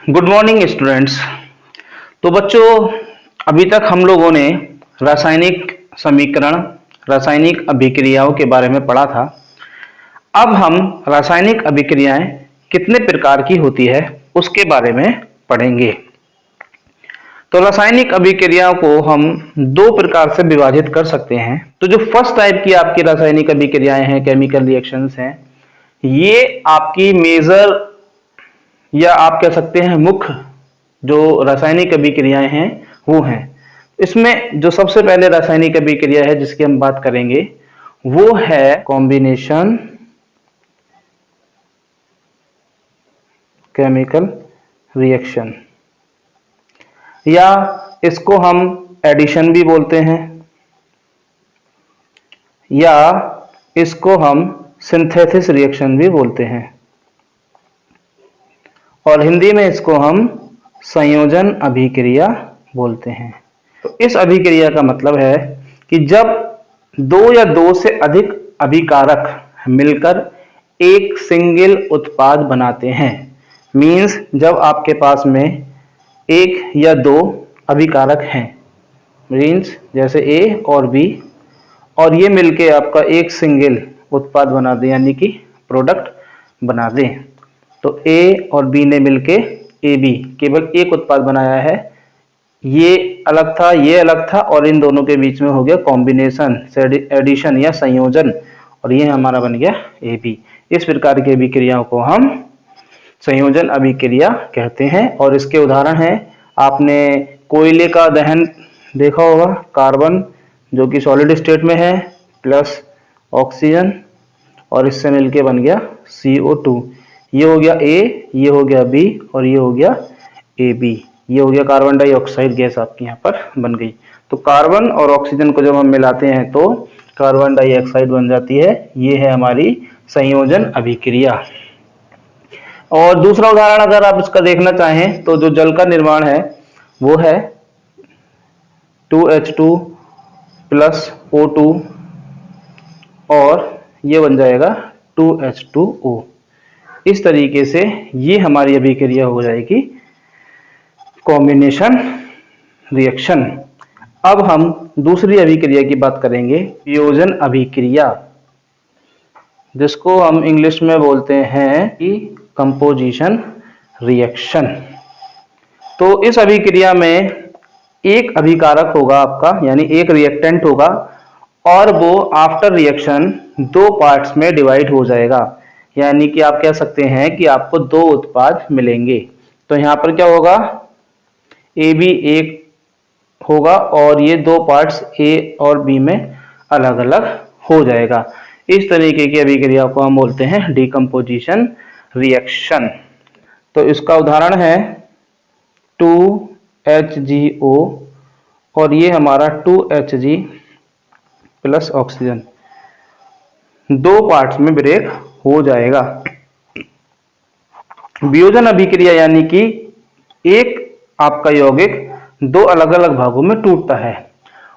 Good morning students. तो बच्चों, अभी तक हम लोगों ने रासायनिक समीकरण, रासायनिक अभिक्रियाओं के बारे में पढ़ा था। अब हम रासायनिक अभिक्रियाएं कितने प्रकार की होती है उसके बारे में पढ़ेंगे। तो रासायनिक अभिक्रियाओं को हम दो प्रकार से विभाजित कर सकते हैं। तो जो फर्स्ट टाइप की आपकी रासायनिक अभिक्रियाएं हैं, केमिकल रिएक्शंस हैं, ये आपकी मेजर या आप कह सकते हैं मुख्य जो रासायनिक अभिक्रियाएं हैं वो हैं। इसमें जो सबसे पहले रासायनिक अभिक्रिया है जिसकी हम बात करेंगे वो है कॉम्बिनेशन केमिकल रिएक्शन, या इसको हम एडिशन भी बोलते हैं, या इसको हम सिंथेसिस रिएक्शन भी बोलते हैं, और हिंदी में इसको हम संयोजन अभिक्रिया बोलते हैं। तो इस अभिक्रिया का मतलब है कि जब दो या दो से अधिक अभिकारक मिलकर एक सिंगल उत्पाद बनाते हैं। मींस जब आपके पास में एक या दो अभिकारक हैं, मींस जैसे ए और बी, और ये मिलके आपका एक सिंगल उत्पाद बना दें, यानी कि प्रोडक्ट बना दें। तो ए और बी ने मिलके ए बी केवल एक उत्पाद बनाया है। ये अलग था, ये अलग था, और इन दोनों के बीच में हो गया कॉम्बिनेशन, एडिशन या संयोजन, और ये हमारा बन गया ए बी। इस प्रकार की अभिक्रियाओं को हम संयोजन अभिक्रिया कहते हैं। और इसके उदाहरण हैं, आपने कोयले का दहन देखा होगा, कार्बन जो कि सॉलिड स्टेट में है प्लस ऑक्सीजन, और इससे मिलके बन गया CO2। ये हो गया ए, ये हो गया बी, और ये हो गया ए बी। ये हो गया कार्बन डाइऑक्साइड गैस आपकी यहाँ पर बन गई। तो कार्बन और ऑक्सीजन को जब हम मिलाते हैं तो कार्बन डाइऑक्साइड बन जाती है। ये है हमारी संयोजन अभिक्रिया। और दूसरा उदाहरण अगर आप इसका देखना चाहें तो जो जल का निर्माण है वो है 2H2 प्लस O2, और ये बन जाएगा 2H2O। इस तरीके से ये हमारी अभिक्रिया हो जाएगी कॉम्बिनेशन रिएक्शन। अब हम दूसरी अभिक्रिया की बात करेंगे, वियोजन अभिक्रिया, जिसको हम इंग्लिश में बोलते हैं कि कंपोजिशन रिएक्शन। तो इस अभिक्रिया में एक अभिकारक होगा आपका, यानी एक रिएक्टेंट होगा, और वो आफ्टर रिएक्शन दो पार्ट्स में डिवाइड हो जाएगा। यानी कि आप कह सकते हैं कि आपको दो उत्पाद मिलेंगे। तो यहाँ पर क्या होगा, ए बी एक होगा, और ये दो पार्ट्स ए और बी में अलग अलग हो जाएगा। इस तरीके की अभिक्रिया को हम बोलते हैं डिकम्पोजिशन रिएक्शन। तो इसका उदाहरण है 2HgO, और ये हमारा 2Hg प्लस ऑक्सीजन, दो पार्ट्स में ब्रेक हो जाएगा। वियोजन अभिक्रिया यानी कि एक आपका यौगिक दो अलग अलग भागों में टूटता है,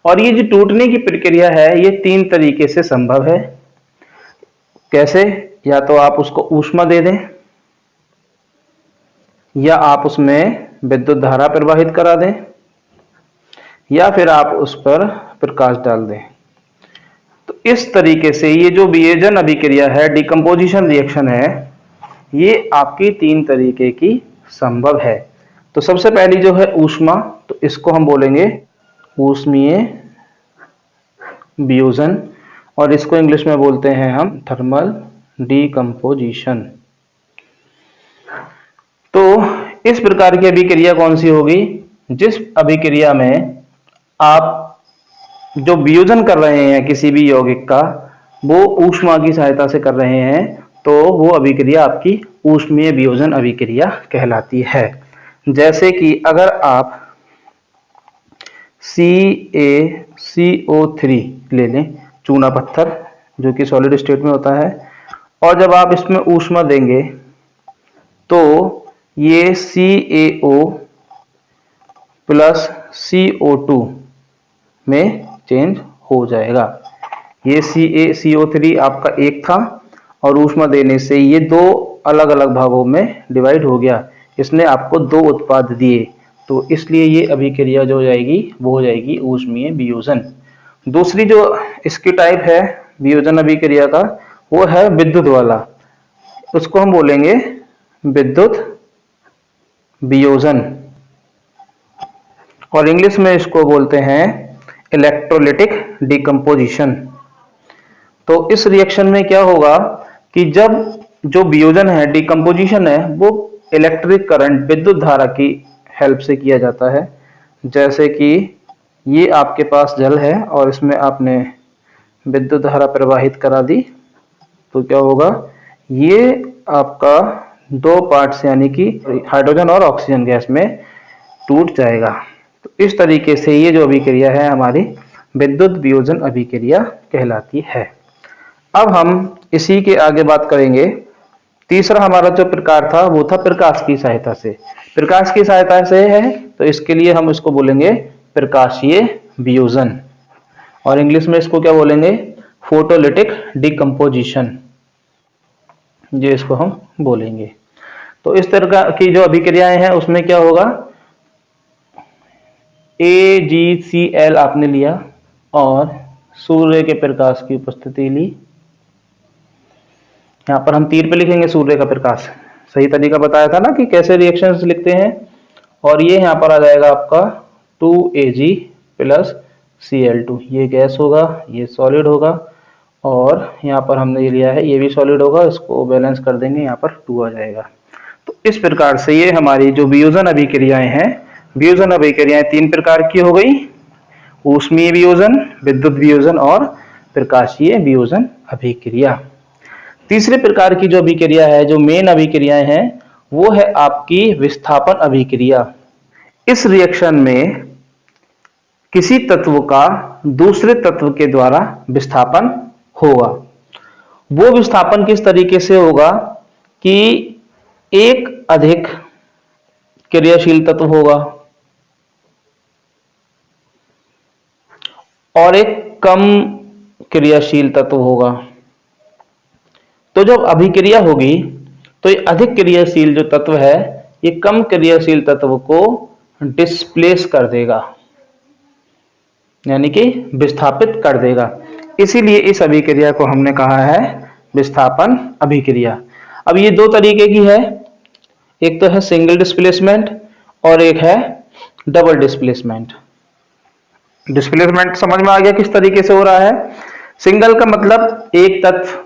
और ये जो टूटने की प्रक्रिया है ये तीन तरीके से संभव है। कैसे? या तो आप उसको ऊष्मा दे दें, या आप उसमें विद्युत धारा प्रवाहित करा दें, या फिर आप उस पर प्रकाश डाल दें। तो इस तरीके से ये जो वियोजन अभिक्रिया है, डिकम्पोजिशन रिएक्शन है, ये आपकी तीन तरीके की संभव है। तो सबसे पहली जो है ऊष्मा, तो इसको हम बोलेंगे ऊष्मीय वियोजन, और इसको इंग्लिश में बोलते हैं हम थर्मल डिकम्पोजिशन। तो इस प्रकार की अभिक्रिया कौन सी होगी, जिस अभिक्रिया में आप जो वियोजन कर रहे हैं किसी भी यौगिक का, वो ऊष्मा की सहायता से कर रहे हैं, तो वो अभिक्रिया आपकी ऊष्मीय वियोजन अभिक्रिया कहलाती है। जैसे कि अगर आप CaCO3 ले लें, चूना पत्थर जो कि सॉलिड स्टेट में होता है, और जब आप इसमें ऊष्मा देंगे तो ये CaO प्लस CO2 में चेंज हो जाएगा। ये CaCO3 आपका एक था, और ऊष्मा देने से ये दो अलग अलग भागों में डिवाइड हो गया। इसने आपको 2 उत्पाद दिए, तो इसलिए ये अभिक्रिया जो हो जाएगी वो हो जाएगी ऊष्मीय वियोजन। दूसरी जो इसकी टाइप है वियोजन अभिक्रिया का, वो है विद्युत वाला, उसको हम बोलेंगे विद्युत वियोजन, और इंग्लिश में इसको बोलते हैं इलेक्ट्रोलिटिक डिकम्पोजिशन। तो इस रिएक्शन में क्या होगा कि जब जो वियोजन है, डिकम्पोजिशन है, वो इलेक्ट्रिक करंट, विद्युत धारा की हेल्प से किया जाता है। जैसे कि ये आपके पास जल है और इसमें आपने विद्युत धारा प्रवाहित करा दी, तो क्या होगा, ये आपका 2 पार्ट्स यानी कि हाइड्रोजन और ऑक्सीजन गैस में टूट जाएगा। तो इस तरीके से ये जो अभिक्रिया है हमारी विद्युत वियोजन अभिक्रिया कहलाती है। अब हम इसी के आगे बात करेंगे। तीसरा हमारा जो प्रकार था वो था प्रकाश की सहायता से। प्रकाश की सहायता से है तो इसके लिए हम इसको बोलेंगे प्रकाशीय वियोजन, और इंग्लिश में इसको क्या बोलेंगे, फोटोलिटिक डिकम्पोजिशन, ये इसको हम बोलेंगे। तो इस तरह की जो अभिक्रियाएं हैं उसमें क्या होगा, AgCl आपने लिया और सूर्य के प्रकाश की उपस्थिति ली, यहाँ पर हम तीर पे लिखेंगे सूर्य का प्रकाश, सही तरीका बताया था ना कि कैसे रिएक्शंस लिखते हैं। और ये यहाँ पर आ जाएगा आपका 2Ag प्लस Cl2, ये गैस होगा, ये सॉलिड होगा, और यहाँ पर हमने ये लिया है ये भी सॉलिड होगा, इसको बैलेंस कर देंगे, यहाँ पर 2 आ जाएगा। तो इस प्रकार से ये हमारी जो वियोजन अभिक्रियाएं हैं, वियोजन अभिक्रियाएं 3 प्रकार की हो गई, ऊष्मीय वियोजन, विद्युत वियोजन और प्रकाशीय वियोजन अभिक्रिया। तीसरे प्रकार की जो अभिक्रिया है, जो मेन अभिक्रियाएं हैं, वो है आपकी विस्थापन अभिक्रिया। इस रिएक्शन में किसी तत्व का दूसरे तत्व के द्वारा विस्थापन होगा। वो विस्थापन किस तरीके से होगा कि एक अधिक क्रियाशील तत्व होगा और एक कम क्रियाशील तत्व होगा। तो जब अभिक्रिया होगी तो ये अधिक क्रियाशील जो तत्व है ये कम क्रियाशील तत्व को डिस्प्लेस कर देगा, यानी कि विस्थापित कर देगा। इसीलिए इस अभिक्रिया को हमने कहा है विस्थापन अभिक्रिया। अब ये 2 तरीके की है, एक तो है सिंगल डिस्प्लेसमेंट और एक है डबल डिस्प्लेसमेंट। डिस्प्लेसमेंट समझ में आ गया किस तरीके से हो रहा है। सिंगल का मतलब एक तत्व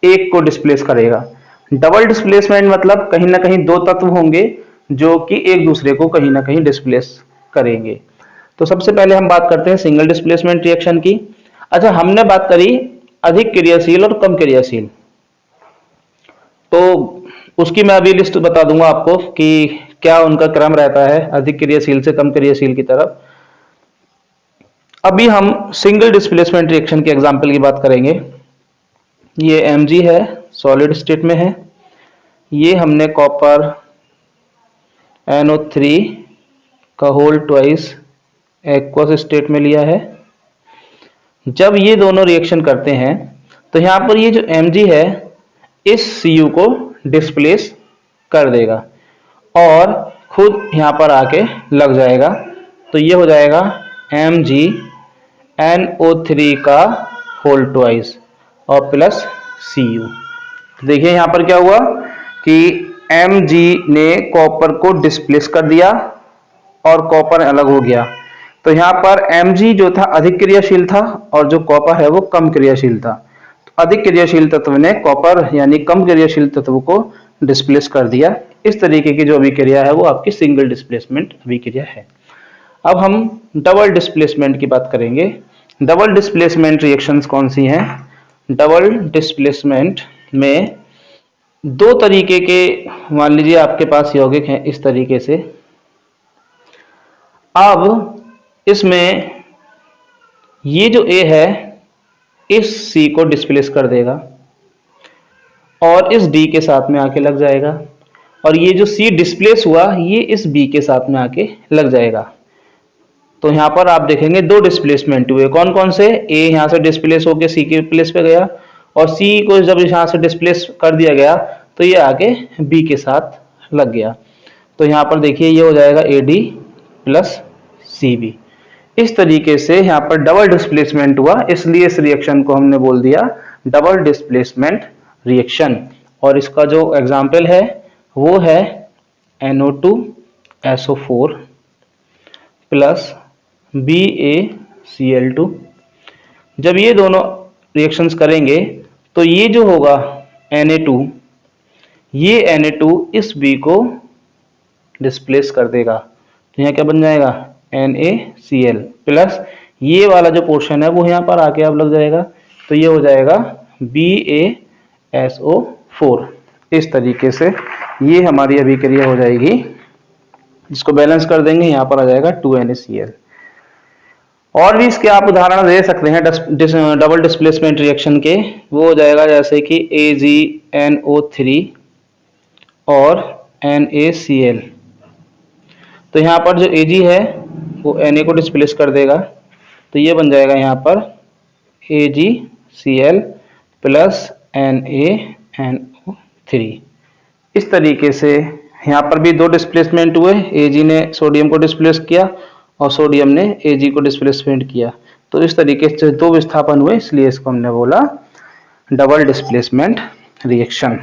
एक को डिस्प्लेस करेगा, डबल डिस्प्लेसमेंट मतलब कहीं ना कहीं 2 तत्व होंगे जो कि एक दूसरे को कहीं ना कहीं डिस्प्लेस करेंगे। तो सबसे पहले हम बात करते हैं सिंगल डिस्प्लेसमेंट रिएक्शन की। अच्छा, हमने बात करी अधिक क्रियाशील और कम क्रियाशील, तो उसकी मैं अभी लिस्ट बता दूंगा आपको कि क्या उनका क्रम रहता है अधिक क्रियाशील से कम क्रियाशील की तरफ। अभी हम सिंगल डिस्प्लेसमेंट रिएक्शन के एग्जांपल की बात करेंगे। ये Mg है, सॉलिड स्टेट में है, ये हमने कॉपर NO3 का होल ट्वाइस एक्वस स्टेट में लिया है। जब ये दोनों रिएक्शन करते हैं तो यहाँ पर ये जो Mg है इस Cu को डिस्प्लेस कर देगा और खुद यहाँ पर आके लग जाएगा, तो ये हो जाएगा MgNO3 का होल ट्वाइस और प्लस Cu। देखिए यहाँ पर क्या हुआ कि Mg ने कॉपर को डिस्प्लेस कर दिया और कॉपर अलग हो गया। तो यहाँ पर Mg जो था अधिक क्रियाशील था और जो कॉपर है वो कम क्रियाशील था। तो अधिक क्रियाशील तत्व ने कॉपर यानी कम क्रियाशील तत्व को डिस्प्लेस कर दिया। इस तरीके की जो अभिक्रिया है वो आपकी सिंगल डिस्प्लेसमेंट अभिक्रिया है। अब हम डबल डिस्प्लेसमेंट की बात करेंगे। डबल डिस्प्लेसमेंट रिएक्शंस कौन सी हैं? डबल डिस्प्लेसमेंट में 2 तरीके के, मान लीजिए आपके पास यौगिक हैं इस तरीके से। अब इसमें ये जो A है इस C को डिस्प्लेस कर देगा और इस D के साथ में आके लग जाएगा, और ये जो C डिस्प्लेस हुआ ये इस B के साथ में आके लग जाएगा। तो यहाँ पर आप देखेंगे 2 डिस्प्लेसमेंट हुए। कौन कौन से? A यहाँ से डिस्प्लेस होकर C के प्लेस पे गया और C को जब यहाँ से डिस्प्लेस कर दिया गया तो ये आगे B के साथ लग गया। तो यहाँ पर देखिए ये हो जाएगा AD प्लस CB। इस तरीके से यहाँ पर डबल डिस्प्लेसमेंट हुआ, इसलिए इस रिएक्शन को हमने बोल दिया डबल डिस्प्लेसमेंट रिएक्शन। और इसका जो एग्जाम्पल है वो है NO2SO4 प्लस BaCl2। जब ये दोनों रिएक्शंस करेंगे तो ये जो होगा Na2, ये Na2 इस B को डिस्प्लेस कर देगा, तो यहाँ क्या बन जाएगा NaCl प्लस ये वाला जो पोर्शन है वो यहाँ पर आके अब लग जाएगा, तो ये हो जाएगा BaSO4। इस तरीके से ये हमारी अभिक्रिया हो जाएगी, जिसको बैलेंस कर देंगे यहाँ पर आ जाएगा 2NaCl। और भी इसके आप उदाहरण दे सकते हैं डबल डिस्प्लेसमेंट रिएक्शन के, वो हो जाएगा जैसे कि AgNO3 और NaCl। तो यहाँ पर जो Ag है वो Na को डिस्प्लेस कर देगा, तो ये बन जाएगा यहाँ पर AgCl प्लस NaNO3। इस तरीके से यहाँ पर भी दो डिस्प्लेसमेंट हुए, Ag ने सोडियम को डिस्प्लेस किया और सोडियम ने Ag को डिस्प्लेसमेंट किया, तो इस तरीके से दो विस्थापन हुए, इसलिए इसको हमने बोला डबल डिस्प्लेसमेंट रिएक्शन।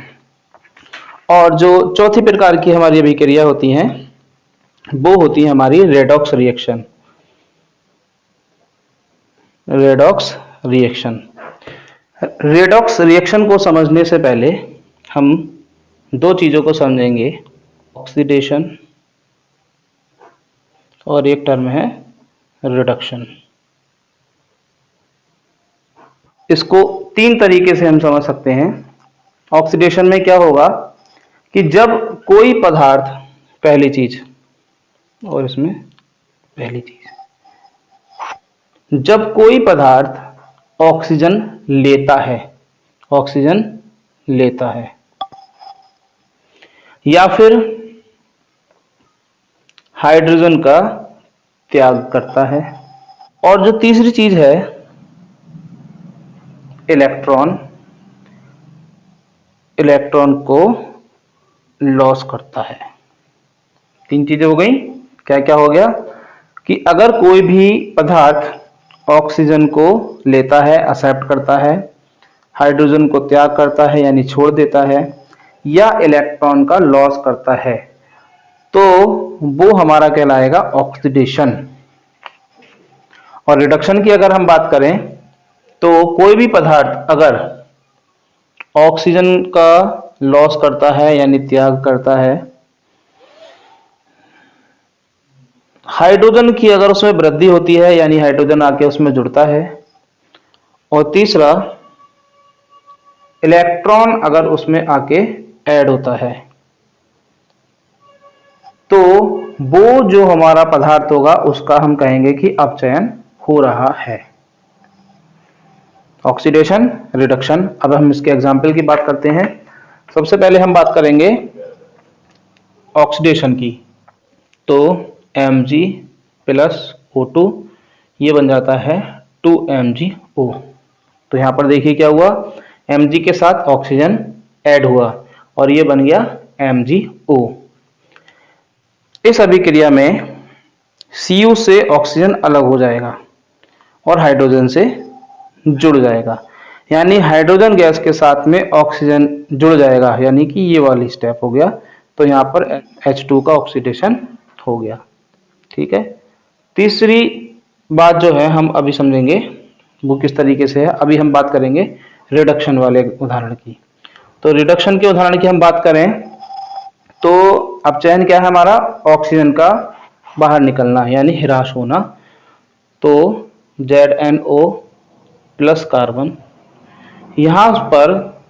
और जो चौथी प्रकार की हमारी अभिक्रिया होती हैं वो होती है हमारी redox reaction. Redox reaction, redox reaction को समझने से पहले हम दो चीजों को समझेंगे, ऑक्सीडेशन और एक टर्म है रिडक्शन। इसको तीन तरीके से हम समझ सकते हैं। ऑक्सीडेशन में क्या होगा कि जब कोई पदार्थ, पहली चीज, और इसमें पहली चीज, जब कोई पदार्थ ऑक्सीजन लेता है, ऑक्सीजन लेता है या फिर हाइड्रोजन का त्याग करता है, और जो तीसरी चीज है इलेक्ट्रॉन, इलेक्ट्रॉन को लॉस करता है। तीन चीजें हो गई। क्या क्या हो गया कि अगर कोई भी पदार्थ ऑक्सीजन को लेता है, एक्सेप्ट करता है, हाइड्रोजन को त्याग करता है यानी छोड़ देता है, या इलेक्ट्रॉन का लॉस करता है, तो वो हमारा कहलाएगा ऑक्सीडेशन। और रिडक्शन की अगर हम बात करें तो कोई भी पदार्थ अगर ऑक्सीजन का लॉस करता है यानी त्याग करता है, हाइड्रोजन की अगर उसमें वृद्धि होती है यानी हाइड्रोजन आके उसमें जुड़ता है, और तीसरा इलेक्ट्रॉन अगर उसमें आके ऐड होता है, तो वो जो हमारा पदार्थ होगा उसका हम कहेंगे कि अपचयन हो रहा है। Oxidation, reduction. अब हम इसके एग्जाम्पल की बात करते हैं। सबसे पहले हम बात करेंगे ऑक्सीडेशन की, तो Mg प्लस O2 ये बन जाता है 2MgO। तो यहां पर देखिए क्या हुआ, Mg के साथ ऑक्सीजन ऐड हुआ और ये बन गया MgO। इस अभिक्रिया में Cu से ऑक्सीजन अलग हो जाएगा और हाइड्रोजन से जुड़ जाएगा, यानी हाइड्रोजन गैस के साथ में ऑक्सीजन जुड़ जाएगा, यानी कि ये वाली स्टेप हो गया। तो यहाँ पर H2 का ऑक्सीडेशन हो गया। ठीक है। तीसरी बात जो है हम अभी समझेंगे वो किस तरीके से है। अभी हम बात करेंगे रिडक्शन वाले उदाहरण की। तो रिडक्शन के उदाहरण की हम बात करें तो अपचयन क्या है हमारा, ऑक्सीजन का बाहर निकलना यानी ह्रास होना। तो ZnO प्लस कार्बन, यहाँ पर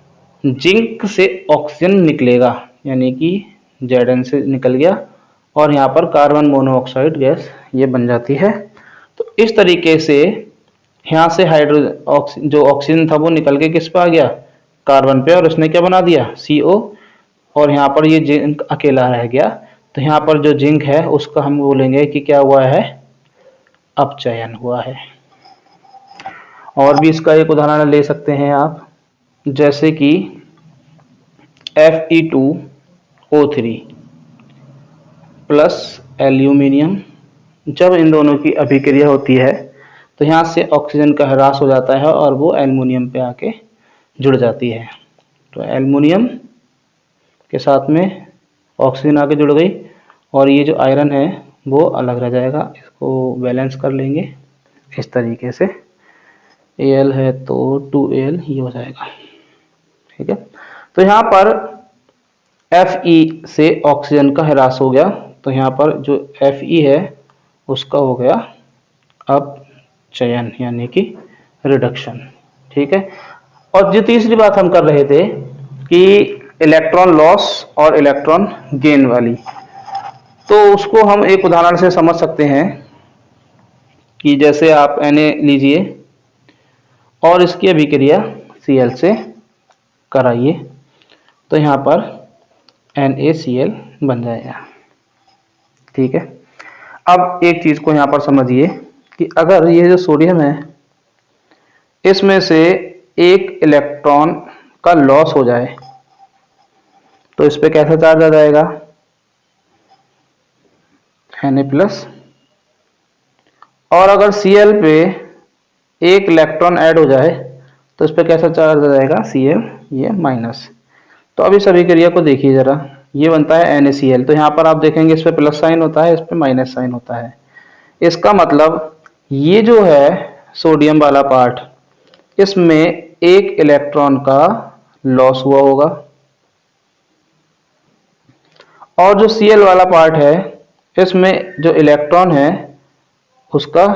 जिंक से ऑक्सीजन निकलेगा यानी कि Zn से निकल गया और यहाँ पर कार्बन मोनोऑक्साइड गैस ये बन जाती है। तो इस तरीके से यहाँ से हाइड्रोजन जो ऑक्सीजन था वो निकल के किस पे आ गया, कार्बन पे, और उसने क्या बना दिया CO, और यहाँ पर ये जिंक अकेला रह गया। तो यहाँ पर जो जिंक है उसका हम बोलेंगे कि क्या हुआ है, अपचयन हुआ है। और भी इसका एक उदाहरण ले सकते हैं आप, जैसे कि Fe2O3 प्लस एल्यूमिनियम, जब इन दोनों की अभिक्रिया होती है तो यहाँ से ऑक्सीजन का ह्रास हो जाता है और वो एल्युमिनियम पे आके जुड़ जाती है। तो एल्युमिनियम के साथ में ऑक्सीजन आके जुड़ गई और ये जो आयरन है वो अलग रह जाएगा। इसको बैलेंस कर लेंगे इस तरीके से, Al है तो 2Al ये हो जाएगा। ठीक है, तो यहाँ पर Fe से ऑक्सीजन का ह्रास हो गया, तो यहाँ पर जो Fe है उसका हो गया अपचयन यानी कि रिडक्शन। ठीक है, और जो तीसरी बात हम कर रहे थे कि इलेक्ट्रॉन लॉस और इलेक्ट्रॉन गेन वाली, तो उसको हम एक उदाहरण से समझ सकते हैं कि जैसे आप Na लीजिए और इसकी अभिक्रिया Cl से कराइए तो यहाँ पर NaCl बन जाएगा। ठीक है, अब एक चीज को यहाँ पर समझिए कि अगर ये जो सोडियम है इसमें से एक इलेक्ट्रॉन का लॉस हो जाए तो इस पे कैसा चार्ज आ जाएगा, Na+, और अगर Cl पे एक इलेक्ट्रॉन ऐड हो जाए तो इस पे कैसा चार्ज आ जाएगा, Cl ये माइनस। तो अब इस अभिक्रिया को देखिए जरा, ये बनता है NaCl, तो यहाँ पर आप देखेंगे इस पे प्लस साइन होता है, इस पे माइनस साइन होता है। इसका मतलब ये जो है सोडियम वाला पार्ट, इसमें एक इलेक्ट्रॉन का लॉस हुआ होगा और जो Cl वाला पार्ट है इसमें जो इलेक्ट्रॉन है उसका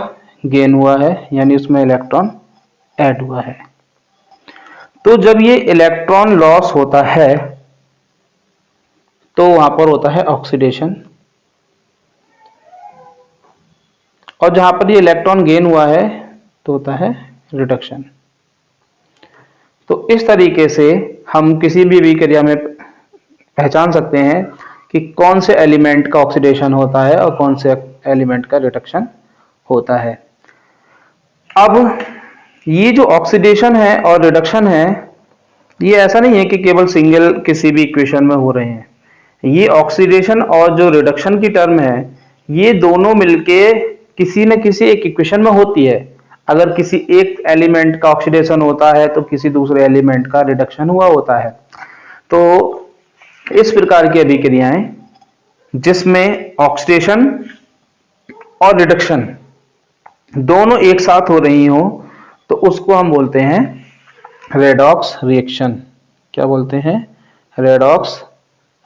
गेन हुआ है, यानी उसमें इलेक्ट्रॉन ऐड हुआ है। तो जब ये इलेक्ट्रॉन लॉस होता है तो वहां पर होता है ऑक्सीडेशन, और जहां पर ये इलेक्ट्रॉन गेन हुआ है तो होता है रिडक्शन। तो इस तरीके से हम किसी भी अभिक्रिया में पहचान सकते हैं कि कौन से एलिमेंट का ऑक्सीडेशन होता है और कौन से एलिमेंट का रिडक्शन होता है। अब ये जो ऑक्सीडेशन है और रिडक्शन है, ये ऐसा नहीं है कि केवल सिंगल किसी भी इक्वेशन में हो रहे हैं। ये ऑक्सीडेशन और जो रिडक्शन की टर्म है ये दोनों मिलके किसी न किसी एक इक्वेशन में होती है। अगर किसी एक एलिमेंट का ऑक्सीडेशन होता है तो किसी दूसरे एलिमेंट का रिडक्शन हुआ होता है। तो इस प्रकार की अभिक्रियाएं जिसमें ऑक्सीडेशन और रिडक्शन दोनों एक साथ हो रही हो तो उसको हम बोलते हैं रेडॉक्स रिएक्शन। क्या बोलते हैं, रेडॉक्स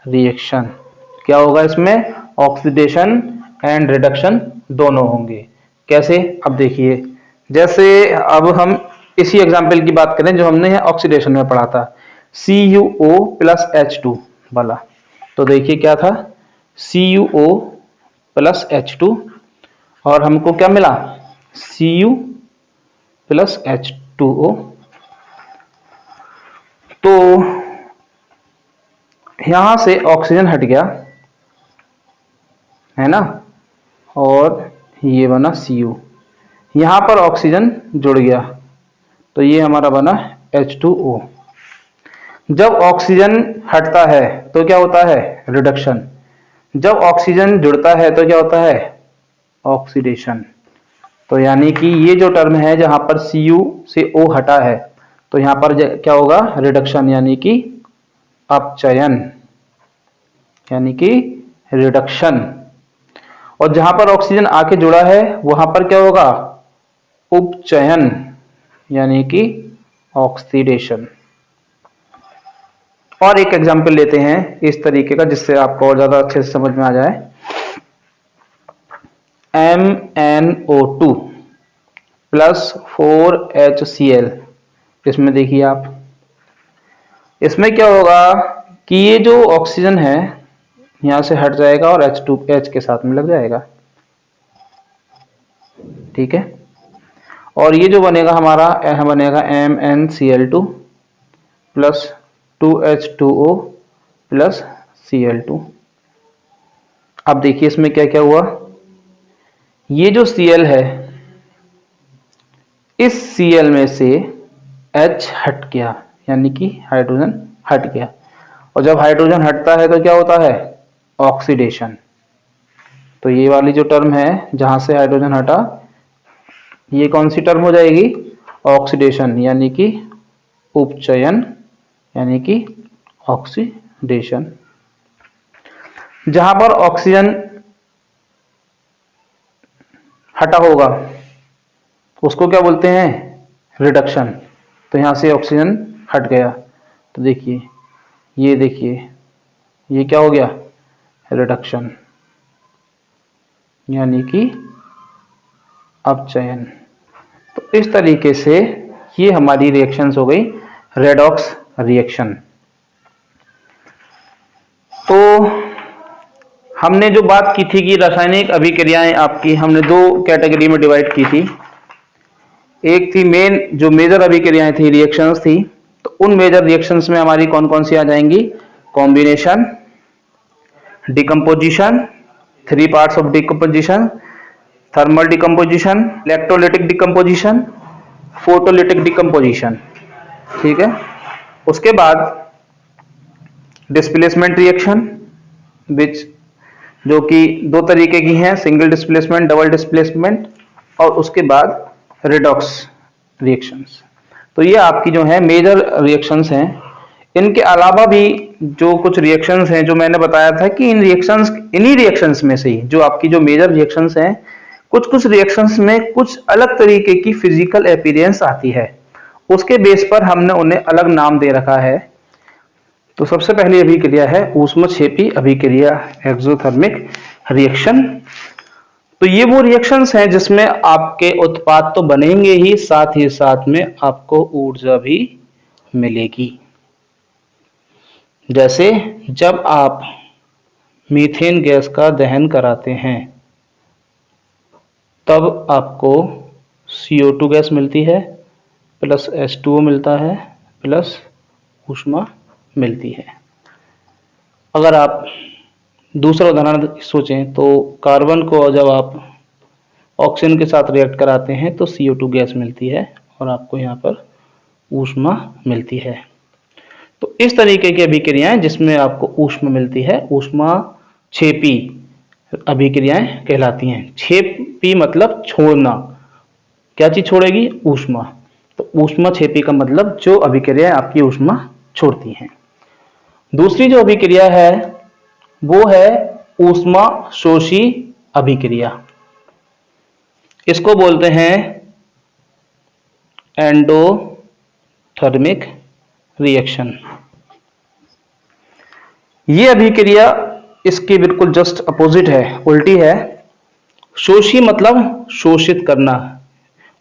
रिएक्शन। क्या होगा इसमें, ऑक्सीडेशन एंड रिडक्शन दोनों होंगे। कैसे, अब देखिए, जैसे अब हम इसी एग्जांपल की बात करें जो हमने ऑक्सीडेशन में पढ़ा था, CuO+H2 वाला। तो देखिए क्या था, CuO+H2 और हमको क्या मिला, Cu+H2O। तो यहां से ऑक्सीजन हट गया है ना, और ये बना Cu। यहां पर ऑक्सीजन जुड़ गया तो ये हमारा बना H2O। जब ऑक्सीजन हटता है तो क्या होता है, रिडक्शन। जब ऑक्सीजन जुड़ता है तो क्या होता है, ऑक्सीडेशन। तो यानी कि ये जो टर्म है जहां पर Cu से O हटा है तो यहां पर क्या होगा, रिडक्शन यानी कि अपचयन यानी कि रिडक्शन। और जहां पर ऑक्सीजन आके जुड़ा है वहां पर क्या होगा, उपचयन यानी कि ऑक्सीडेशन। और एक एग्जांपल लेते हैं इस तरीके का जिससे आपको और ज्यादा अच्छे से समझ में आ जाए। MnO2 प्लस 4HCl, इसमें देखिए आप, इसमें क्या होगा कि ये जो ऑक्सीजन है यहां से हट जाएगा और H2H के साथ में लग जाएगा। ठीक है, और ये जो बनेगा हमारा बनेगा MnCl2 plus 2H2O plus Cl2। अब देखिए इसमें क्या क्या हुआ, ये जो Cl है इस Cl में से H हट गया यानी कि हाइड्रोजन हट गया, और जब हाइड्रोजन हटता है तो क्या होता है, ऑक्सीडेशन। तो ये वाली जो टर्म है जहां से हाइड्रोजन हटा, ये कौन सी टर्म हो जाएगी? ऑक्सीडेशन, यानी कि उपचयन, यानी कि ऑक्सीडेशन। जहां पर ऑक्सीजन हटा होगा उसको क्या बोलते हैं? रिडक्शन। तो यहां से ऑक्सीजन हट गया, तो देखिए, ये देखिए, ये क्या हो गया? रिडक्शन, यानी कि अपचयन। तो इस तरीके से ये हमारी रिएक्शंस हो गई रेडॉक्स रिएक्शन। तो हमने जो बात की थी कि रासायनिक अभिक्रियाएं आपकी हमने दो कैटेगरी में डिवाइड की थी। एक थी मेन, जो मेजर अभिक्रियाएं थी, रिएक्शंस थी। तो उन मेजर रिएक्शंस में हमारी कौन कौन सी आ जाएंगी? Combination, decomposition, 3 parts of decomposition, thermal decomposition, electrolytic decomposition, photolytic decomposition. ठीक है। उसके बाद डिस्प्लेसमेंट रिएक्शन, विच जो कि दो तरीके की हैं, सिंगल डिस्प्लेसमेंट, डबल डिस्प्लेसमेंट, और उसके बाद रेडॉक्स रिएक्शंस। तो ये आपकी जो है मेजर रिएक्शंस हैं। इनके अलावा भी जो कुछ रिएक्शंस हैं, जो मैंने बताया था कि इन्हीं रिएक्शंस में से ही जो आपकी जो मेजर रिएक्शंस हैं, कुछ कुछ रिएक्शंस में कुछ अलग तरीके की फिजिकल अपीयरेंस आती है, उसके बेस पर हमने उन्हें अलग नाम दे रखा है। तो सबसे पहली अभिक्रिया है ऊष्मक्षेपी अभिक्रिया, एक्सोथर्मिक रिएक्शन। तो ये वो रिएक्शंस हैं जिसमें आपके उत्पाद तो बनेंगे ही, साथ में आपको ऊर्जा भी मिलेगी। जैसे जब आप मीथेन गैस का दहन कराते हैं तब आपको CO2 गैस मिलती है, प्लस H2O मिलता है, प्लस ऊष्मा मिलती है। अगर आप दूसरा उदाहरण सोचें तो कार्बन को जब आप ऑक्सीजन के साथ रिएक्ट कराते हैं तो CO2 गैस मिलती है और आपको यहाँ पर ऊष्मा मिलती है। तो इस तरीके की अभिक्रियाएं जिसमें आपको ऊष्मा मिलती है, ऊष्माक्षेपी अभिक्रियाएं कहलाती हैं। क्षेपी मतलब छोड़ना, क्या चीज छोड़ेगी? ऊष्मा। तो ऊष्माक्षेपी का मतलब जो अभिक्रियाएं आपकी ऊष्मा छोड़ती हैं। दूसरी जो अभिक्रिया है वो है ऊष्मा शोषी अभिक्रिया। इसको बोलते हैं एंडोथर्मिक रिएक्शन। ये अभिक्रिया इसकी बिल्कुल जस्ट अपोजिट है, उल्टी है। शोषी मतलब शोषित करना,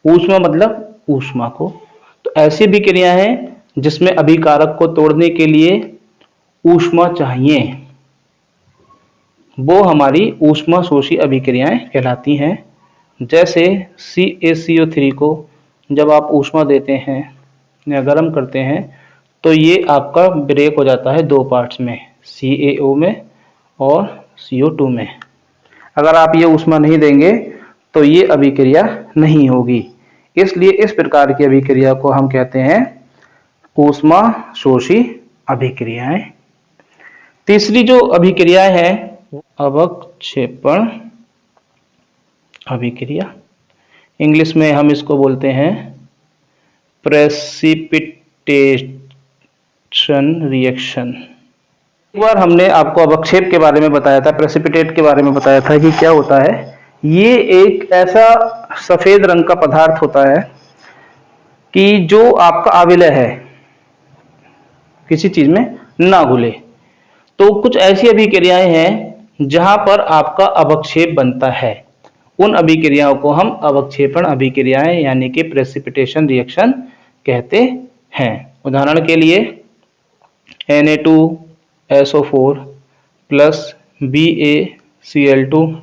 ऊष्मा मतलब ऊष्मा को। तो ऐसी अभिक्रिया है जिसमें अभिकारक को तोड़ने के लिए ऊष्मा चाहिए, वो हमारी ऊष्मा शोषी अभिक्रियाएं कहलाती हैं। जैसे CaCO3 को जब आप ऊष्मा देते हैं या गर्म करते हैं तो ये आपका ब्रेक हो जाता है दो पार्ट्स में, CaO में और CO2 में। अगर आप ये ऊष्मा नहीं देंगे तो ये अभिक्रिया नहीं होगी। इसलिए इस प्रकार की अभिक्रिया को हम कहते हैं ऊष्मा शोषी अभिक्रियाएं। तीसरी जो अभिक्रिया है अवक्षेपण अभिक्रिया। इंग्लिश में हम इसको बोलते हैं प्रेसिपिटेशन रिएक्शन। एक बार हमने आपको अवक्षेप के बारे में बताया था, प्रेसिपिटेट के बारे में बताया था कि क्या होता है। ये एक ऐसा सफेद रंग का पदार्थ होता है कि जो आपका अविलय है, किसी चीज में ना घुले। तो कुछ ऐसी अभिक्रियाएं हैं जहां पर आपका अवक्षेप बनता है, उन अभिक्रियाओं को हम अवक्षेपण अभिक्रियाएं यानी कि प्रेसिपिटेशन रिएक्शन कहते हैं। उदाहरण के लिए Na2SO4 प्लस BaCl2,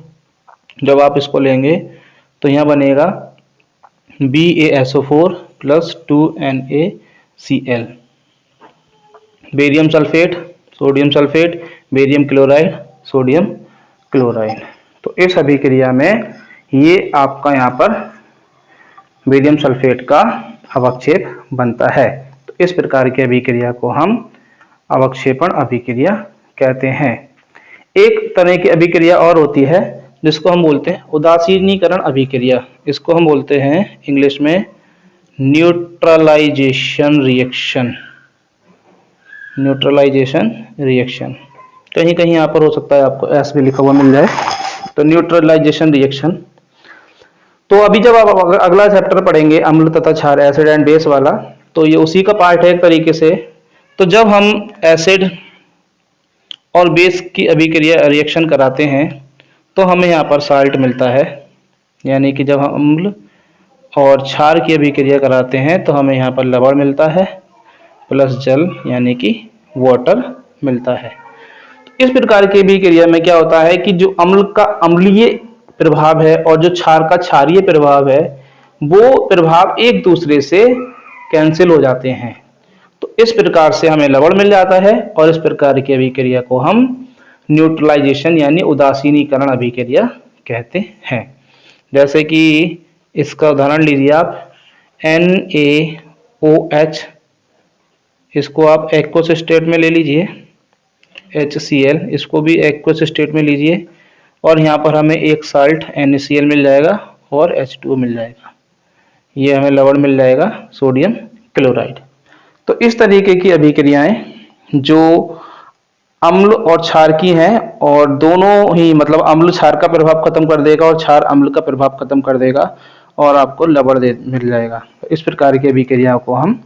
जब आप इसको लेंगे तो यहाँ बनेगा BaSO4 plus 2NaCl। Barium sulphate, sodium sulphate, barium chloride, sodium chloride. तो इस अभिक्रिया में ये आपका यहाँ पर बेरियम सल्फेट का अवक्षेप बनता है। तो इस प्रकार की अभिक्रिया को हम अवक्षेपण अभिक्रिया कहते हैं। एक तरह की अभिक्रिया और होती है जिसको हम बोलते हैं उदासीनीकरण अभिक्रिया। इसको हम बोलते हैं इंग्लिश में न्यूट्रलाइजेशन रिएक्शन। न्यूट्रलाइजेशन रिएक्शन, कहीं कहीं यहाँ पर हो सकता है आपको एस भी लिखा हुआ मिल जाए, तो न्यूट्रलाइजेशन रिएक्शन। तो अभी जब आप अगला चैप्टर पढ़ेंगे अम्ल तथा क्षार, एसिड एंड बेस वाला, तो ये उसी का पार्ट है एक तरीके से। तो जब हम एसिड और बेस की अभिक्रिया रिएक्शन कराते हैं तो हमें यहाँ पर साल्ट मिलता है, यानी कि जब हम अम्ल और क्षार की अभिक्रिया कराते हैं तो हमें यहाँ पर लवण मिलता है प्लस जल यानी कि वाटर मिलता है। तो इस प्रकार की अभिक्रिया में क्या होता है कि जो अम्ल का अम्लीय प्रभाव है और जो क्षार का क्षारीय प्रभाव है वो प्रभाव एक दूसरे से कैंसिल हो जाते हैं। तो इस प्रकार से हमें लवण मिल जाता है और इस प्रकार की अभिक्रिया को हम न्यूट्रलाइजेशन यानी उदासीनीकरण अभिक्रिया कहते हैं। जैसे कि इसका उदाहरण लीजिए आप NaOH, इसको आप एक्वस स्टेट में ले लीजिए, HCl इसको भी एक्वस स्टेट में लीजिए और यहाँ पर हमें एक साल्ट NaCl मिल जाएगा और H2O मिल जाएगा, ये हमें लवण मिल जाएगा सोडियम क्लोराइड। तो इस तरीके की अभिक्रियाएं जो अम्ल और क्षार की हैं और दोनों ही मतलब अम्ल क्षार का प्रभाव खत्म कर देगा और क्षार अम्ल का प्रभाव खत्म कर देगा और आपको लवण मिल जाएगा। तो इस प्रकार की अभिक्रियाओं को हम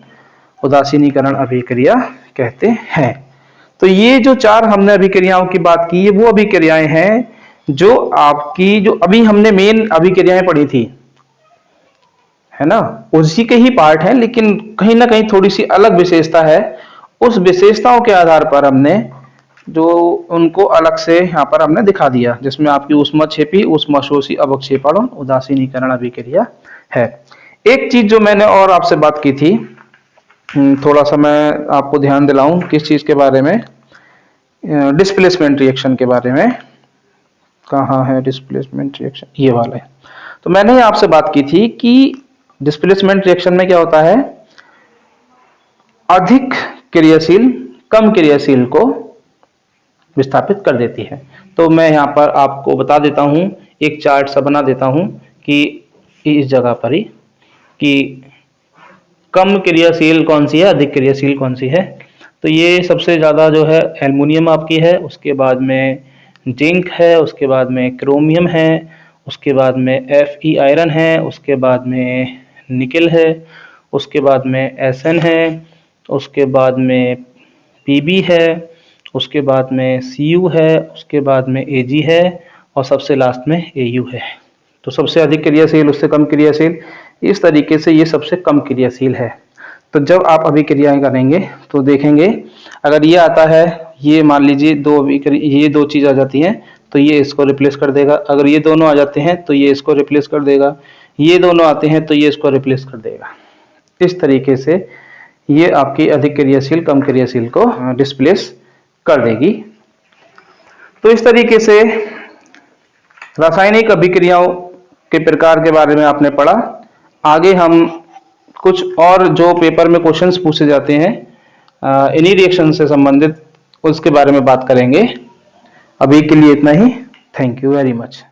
उदासीनीकरण अभिक्रिया कहते हैं। तो ये जो चार हमने अभिक्रियाओं की बात की, ये वो अभिक्रियाएं हैं जो आपकी जो अभी हमने मेन अभिक्रियाएं पढ़ी थी, है ना, उसी के ही पार्ट है, लेकिन कहीं ना कहीं थोड़ी सी अलग विशेषता है। उस विशेषताओं के आधार पर हमने जो उनको अलग से यहाँ पर हमने दिखा दिया, जिसमें आपकी ऊष्माक्षेपी, ऊष्माशोषी, अवक्षेपण, उदासीनीकरण अभिक्रिया है। एक चीज जो मैंने और आपसे बात की थी, थोड़ा सा मैं आपको ध्यान दिलाऊं किस चीज के बारे में, डिस्प्लेसमेंट रिएक्शन के बारे में। कहाँ है डिस्प्लेसमेंट रिएक्शन, ये वाला है। तो मैंने आपसे बात की थी कि डिस्प्लेसमेंट रिएक्शन में क्या होता है, अधिक क्रियाशील कम क्रियाशील को विस्थापित कर देती है। तो मैं यहाँ पर आपको बता देता हूँ, एक चार्ट सा बना देता हूँ कि इस जगह पर ही कि कम क्रियाशील कौन सी है, अधिक क्रियाशील कौन सी है। तो ये सबसे ज़्यादा जो है एल्युमिनियम आपकी है, उसके बाद में जिंक है, उसके बाद में क्रोमियम है, उसके बाद में Fe आयरन है, उसके बाद में निकेल है, उसके बाद में Sn है, उसके बाद में Pb है, उसके बाद में Cu है, उसके बाद में Ag है और सबसे लास्ट में Au है। तो सबसे अधिक क्रियाशील, उससे कम क्रियाशील, इस तरीके से ये सबसे कम क्रियाशील है। तो जब आप अभिक्रियाएं करेंगे तो देखेंगे, अगर ये आता है, ये मान लीजिए ये दो चीज़ आ जाती हैं तो ये इसको रिप्लेस कर देगा, अगर ये दोनों आ जाते हैं तो ये इसको रिप्लेस कर देगा, ये दोनों आते हैं तो ये इसको रिप्लेस कर देगा। इस तरीके से ये आपकी अधिक क्रियाशील कम क्रियाशील को डिस्प्लेस कर देगी। तो इस तरीके से रासायनिक अभिक्रियाओं के प्रकार के बारे में आपने पढ़ा। आगे हम कुछ और जो पेपर में क्वेश्चंस पूछे जाते हैं इन्हीं रिएक्शन से संबंधित, उसके बारे में बात करेंगे। अभी के लिए इतना ही। Thank you very much.